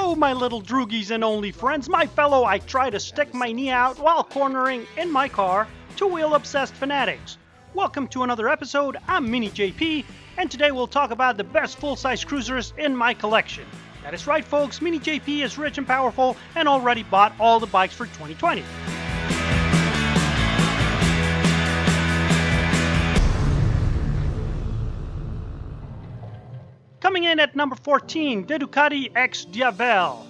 Hello, my little droogies and only friends, my fellow I try to stick my knee out while cornering in my car two-wheel obsessed fanatics. Welcome to another episode. I'm Mini JP, and today we'll talk about the best full-size cruisers in my collection. That is right, folks, Mini JP is rich and powerful and already bought all the bikes for 2020. Coming in at number 14, the Ducati XJL.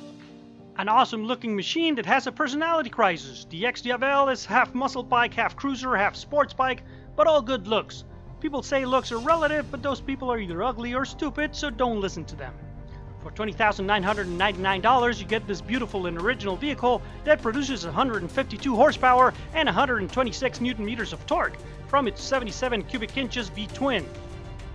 An awesome looking machine that has a personality crisis. The XJL is half muscle bike, half cruiser, half sports bike, but all good looks. People say looks are relative, but those people are either ugly or stupid, so don't listen to them. For $20,999, you get this beautiful and original vehicle that produces 152 horsepower and 126 Newton meters of torque from its 77 cubic inches V-twin.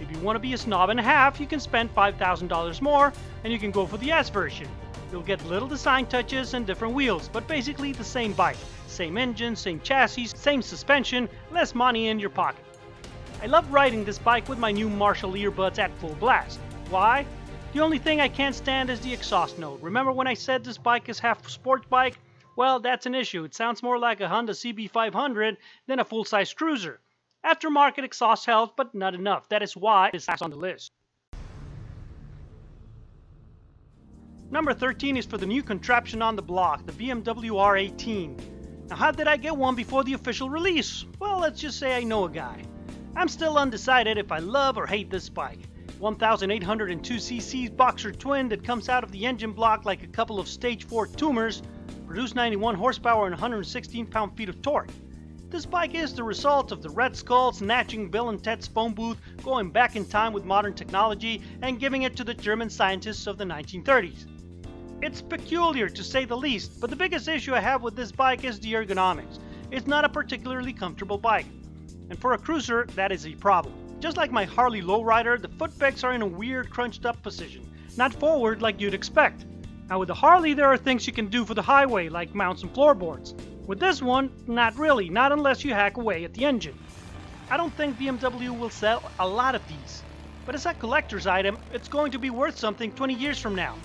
If you want to be a snob and a half, you can spend $5,000 more and you can go for the S version. You'll get little design touches and different wheels, but basically the same bike. Same engine, same chassis, same suspension, less money in your pocket. I love riding this bike with my new Marshall earbuds at full blast. Why? The only thing I can't stand is the exhaust note. Remember when I said this bike is half sports bike? Well, that's an issue. It sounds more like a Honda CB500 than a full-size cruiser. Aftermarket exhaust helps, but not enough. That is why it's on the list. Number 13 is for the new contraption on the block, the BMW R18. Now, how did I get one before the official release? Well, let's just say I know a guy. I'm still undecided if I love or hate this bike. 1,802cc boxer twin that comes out of the engine block like a couple of stage 4 tumors, produce 91 horsepower and 116 pound-feet of torque. This bike is the result of the Red Skull snatching Bill and Ted's phone booth, going back in time with modern technology and giving it to the German scientists of the 1930s. It's peculiar to say the least, but the biggest issue I have with this bike is the ergonomics. It's not a particularly comfortable bike, and for a cruiser, that is a problem. Just like my Harley Low Rider, the foot pegs are in a weird crunched up position, not forward like you'd expect. Now with the Harley, there are things you can do for the highway, like mounts and floorboards. With this one, not really, not unless you hack away at the engine. I don't think BMW will sell a lot of these, but as a collector's item, it's going to be worth something 20 years from now.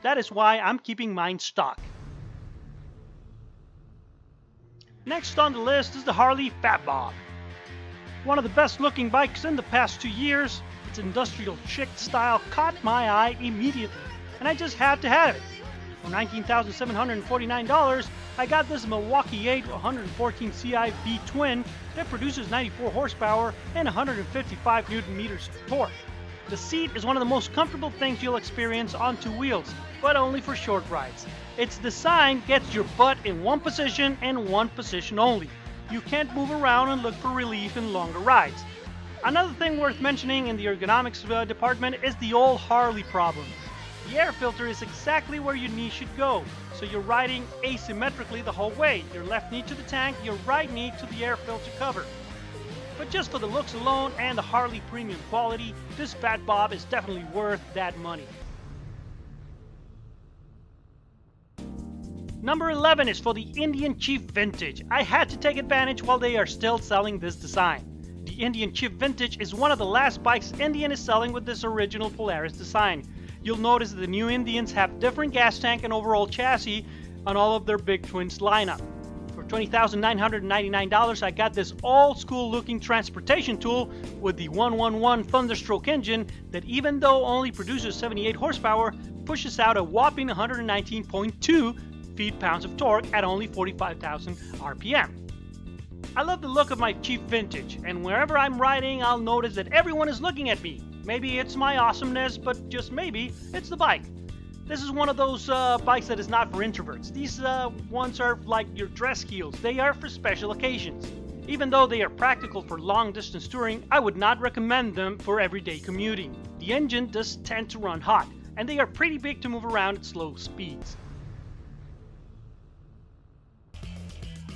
That is why I'm keeping mine stock. Next on the list is the Harley Fat Bob. One of the best looking bikes in the past 2 years, its industrial chic style caught my eye immediately, and I just had to have it. For $19,749, I got this Milwaukee 8 114 CI V-twin that produces 94 horsepower and 155 Newton meters of torque. The seat is one of the most comfortable things you'll experience on two wheels, but only for short rides. Its design gets your butt in one position and one position only. You can't move around and look for relief in longer rides. Another thing worth mentioning in the ergonomics department is the old Harley problem. The air filter is exactly where your knee should go, so you're riding asymmetrically the whole way. Your left knee to the tank, your right knee to the air filter cover. But just for the looks alone and the Harley premium quality, this Fat Bob is definitely worth that money. Number 11 is for the Indian Chief Vintage. I had to take advantage while they are still selling this design. The Indian Chief Vintage is one of the last bikes Indian is selling with this original Polaris design. You'll notice that the new Indians have different gas tank and overall chassis on all of their big twins lineup. For $20,999, I got this old school looking transportation tool with the 111 Thunderstroke engine that, even though only produces 78 horsepower, pushes out a whopping 119.2 feet-pounds of torque at only 45,000 RPM. I love the look of my Chief Vintage, and wherever I'm riding, I'll notice that everyone is looking at me. Maybe it's my awesomeness, but just maybe it's the bike. This is one of those bikes that is not for introverts. These ones are like your dress heels. They are for special occasions. Even though they are practical for long distance touring, I would not recommend them for everyday commuting. The engine does tend to run hot, and they are pretty big to move around at slow speeds.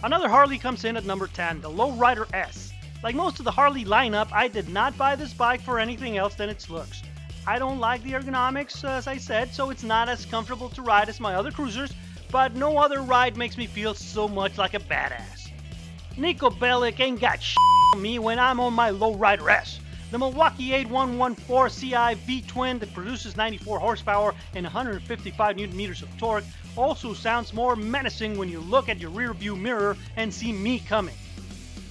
Another Harley comes in at number 10, the Low Rider S. Like most of the Harley lineup, I did not buy this bike for anything else than its looks. I don't like the ergonomics, as I said, so it's not as comfortable to ride as my other cruisers, but no other ride makes me feel so much like a badass. Nico Bellic ain't got shit on me when I'm on my Low Rider S. The Milwaukee 8114 CI V-twin that produces 94 horsepower and 155 Nm of torque also sounds more menacing when you look at your rear view mirror and see me coming.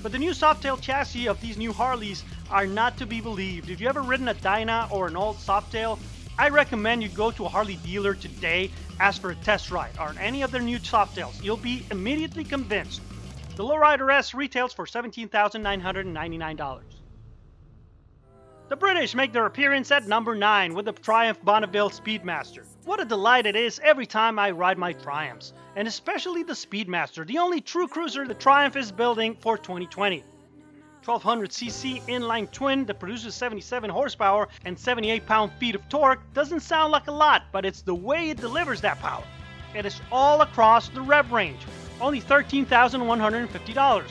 But the new Softail chassis of these new Harleys are not to be believed. If you ever ridden a Dyna or an old Softail, I recommend you go to a Harley dealer today, ask for a test ride on any of their new Softails. You'll be immediately convinced. The Low Rider S retails for $17,999. The British make their appearance at number 9 with the Triumph Bonneville Speedmaster. What a delight it is every time I ride my Triumphs, and especially the Speedmaster, the only true cruiser the Triumph is building for 2020. 1200cc inline twin that produces 77 horsepower and 78 pound-feet of torque doesn't sound like a lot, but it's the way it delivers that power. It is all across the rev range, only $13,150.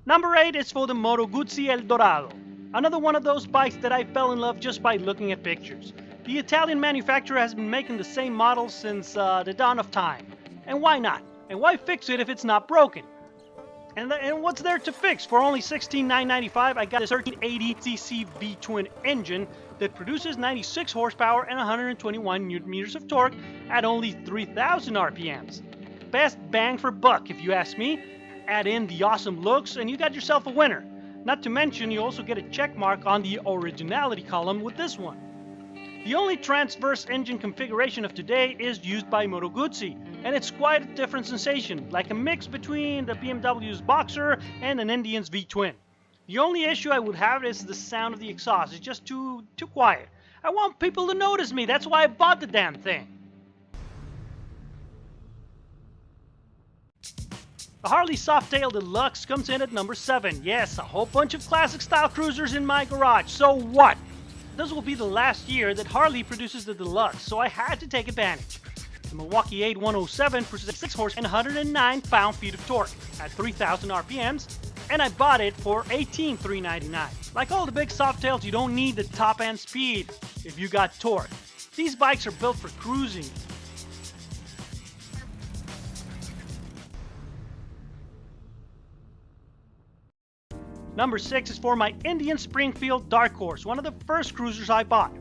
Number 8 is for the Moto Guzzi El Dorado, another one of those bikes that I fell in love just by looking at pictures. The Italian manufacturer has been making the same model since the dawn of time. And why not? And why fix it if it's not broken? And what's there to fix? For only $16,995, I got this 1380cc V-twin engine that produces 96 horsepower and 121 Nm of torque at only 3,000 RPMs. Best bang for buck if you ask me. Add in the awesome looks and you got yourself a winner. Not to mention you also get a check mark on the originality column with this one. The only transverse engine configuration of today is used by Moto Guzzi, and it's quite a different sensation, like a mix between the BMW's Boxer and an Indian's V-twin. The only issue I would have is the sound of the exhaust. It's just too quiet. I want people to notice me, that's why I bought the damn thing. The Harley Softail Deluxe comes in at number 7. Yes, a whole bunch of classic style cruisers in my garage, so what? This will be the last year that Harley produces the Deluxe, so I had to take advantage. The Milwaukee 8107 produces 6 horse and 109 pound-feet of torque at 3,000 RPMs, and I bought it for $18,399. Like all the big Softails, you don't need the top-end speed if you got torque. These bikes are built for cruising. Number 6 is for my Indian Springfield Dark Horse, one of the first cruisers I bought.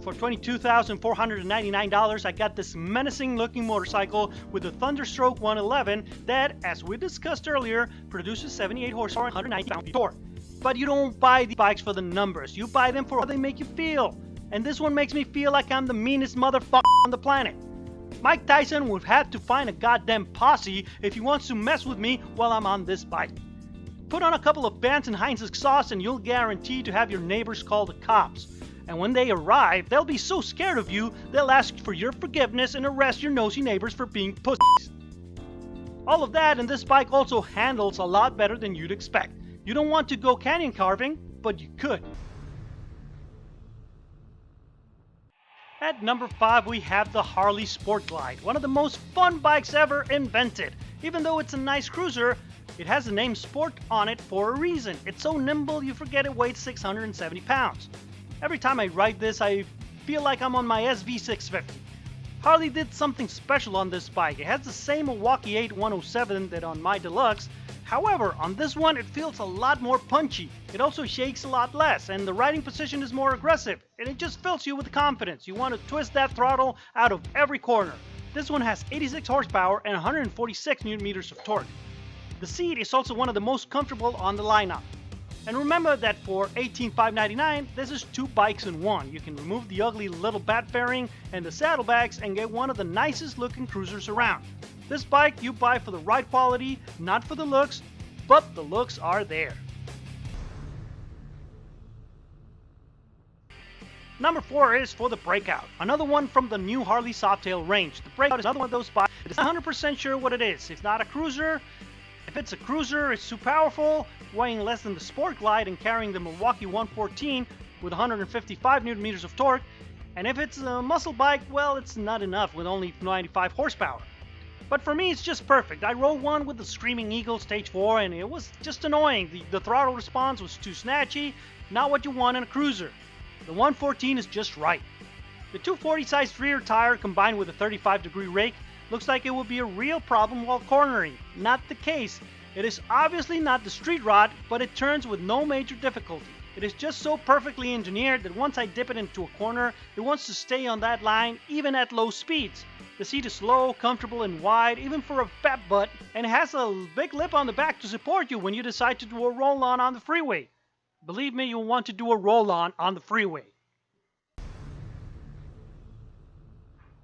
For $22,499, I got this menacing looking motorcycle with a Thunderstroke 111 that, as we discussed earlier, produces 78 horsepower and 190 pound-feet torque. But you don't buy the bikes for the numbers, you buy them for how they make you feel. And this one makes me feel like I'm the meanest motherfucker on the planet. Mike Tyson would have to find a goddamn posse if he wants to mess with me while I'm on this bike. Put on a couple of Benz and Heinz exhaust and you'll guarantee to have your neighbors call the cops. And when they arrive, they'll be so scared of you, they'll ask for your forgiveness and arrest your nosy neighbors for being pussies. All of that, and this bike also handles a lot better than you'd expect. You don't want to go canyon carving, but you could. At number 5, we have the Harley Sport Glide, one of the most fun bikes ever invented. Even though it's a nice cruiser, it has the name Sport on it for a reason. It's so nimble you forget it weighs 670 pounds. Every time I ride this, I feel like I'm on my SV650. Harley did something special on this bike. It has the same Milwaukee 8107 that on my Deluxe. However, on this one it feels a lot more punchy. It also shakes a lot less, and the riding position is more aggressive. And it just fills you with confidence. You want to twist that throttle out of every corner. This one has 86 horsepower and 146 Nm of torque. The seat is also one of the most comfortable on the lineup. And remember that for $18,599, this is 2 bikes in one. You can remove the ugly little bat fairing and the saddlebags and get one of the nicest looking cruisers around. This bike you buy for the ride quality, not for the looks, but the looks are there. Number 4 is for the Breakout, another one from the new Harley Softail range. The Breakout is another one of those bikes that is not 100% sure what it is. It's not a cruiser. If it's a cruiser, it's too powerful, weighing less than the Sport Glide and carrying the Milwaukee 114 with 155 Nm of torque. And if it's a muscle bike, well, it's not enough with only 95 horsepower. But for me, it's just perfect. I rode one with the Screaming Eagle Stage 4 and it was just annoying. The throttle response was too snatchy, not what you want in a cruiser. The 114 is just right. The 240 sized rear tire combined with a 35-degree rake Looks like it will be a real problem while cornering. Not the case. It is obviously not the street rod, but it turns with no major difficulty. It is just so perfectly engineered that once I dip it into a corner, it wants to stay on that line even at low speeds. The seat is low, comfortable, and wide, even for a fat butt, and it has a big lip on the back to support you when you decide to do a roll-on on the freeway. Believe me, you'll want to do a roll-on on the freeway.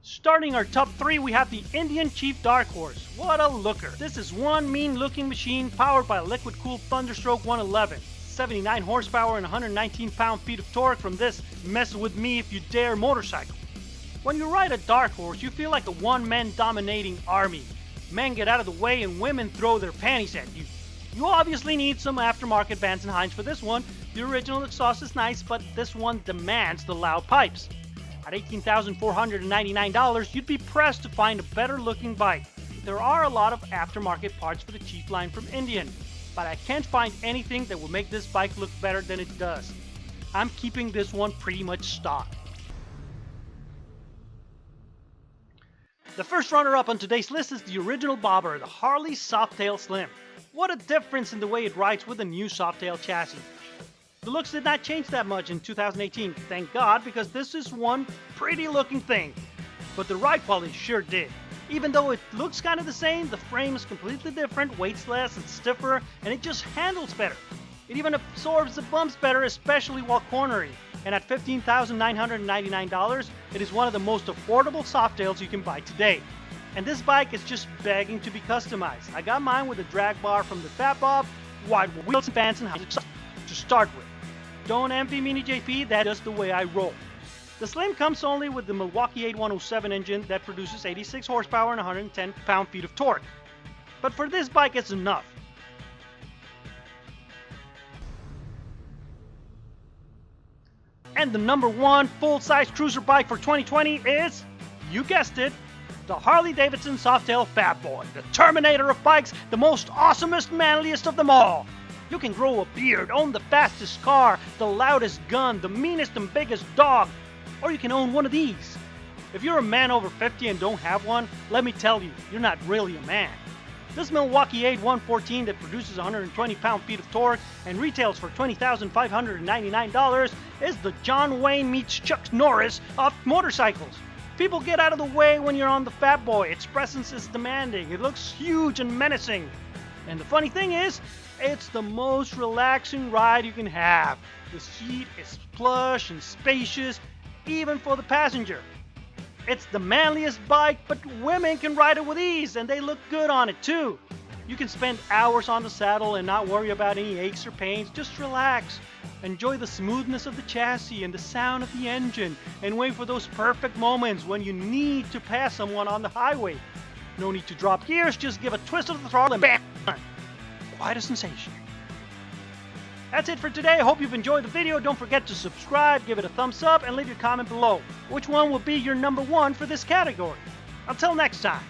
Starting our top 3, we have the Indian Chief Dark Horse. What a looker. This is one mean-looking machine powered by a liquid-cooled Thunderstroke 111. 79 horsepower and 119 pound-feet of torque from this mess with me if you dare motorcycle. When you ride a Dark Horse, you feel like a one-man dominating army. Men get out of the way and women throw their panties at you. You obviously need some aftermarket Vance & Hines for this one. The original exhaust is nice, but this one demands the loud pipes. At $18,499, you'd be pressed to find a better-looking bike. There are a lot of aftermarket parts for the Chief line from Indian, but I can't find anything that will make this bike look better than it does. I'm keeping this one pretty much stock. The first runner-up on today's list is the original bobber, the Harley Softail Slim. What a difference in the way it rides with the new Softail chassis. The looks did not change that much in 2018, thank God, because this is one pretty looking thing. But the ride quality sure did. Even though it looks kind of the same, the frame is completely different, weighs less, it's stiffer, and it just handles better. It even absorbs the bumps better, especially while cornering. And at $15,999, it is one of the most affordable Softails you can buy today. And this bike is just begging to be customized. I got mine with a drag bar from the Fat Bob, wide wheels and Vance & Hines to start with. Don't envy Mini JP, that is the way I roll. The Slim comes only with the Milwaukee 8107 engine that produces 86 horsepower and 110 pound-feet of torque. But for this bike, it's enough. And the number 1 full-size cruiser bike for 2020 is, you guessed it, the Harley-Davidson Softail Fatboy, the Terminator of bikes, the most awesomest, manliest of them all. You can grow a beard, own the fastest car, the loudest gun, the meanest and biggest dog, or you can own one of these. If you're a man over 50 and don't have one, let me tell you, you're not really a man. This Milwaukee 8114 that produces 120 pound-feet of torque and retails for $20,599 is the John Wayne meets Chuck Norris of motorcycles. People get out of the way when you're on the Fatboy. Its presence is demanding. It looks huge and menacing. And the funny thing is, it's the most relaxing ride you can have. The seat is plush and spacious, even for the passenger. It's the manliest bike, but women can ride it with ease, and they look good on it too. You can spend hours on the saddle and not worry about any aches or pains. Just relax. Enjoy the smoothness of the chassis and the sound of the engine, and wait for those perfect moments when you need to pass someone on the highway. No need to drop gears, just give a twist of the throttle and bam! Quite a sensation. That's it for today. I hope you've enjoyed the video. Don't forget to subscribe, give it a thumbs up, and leave your comment below. Which one will be your number 1 for this category? Until next time.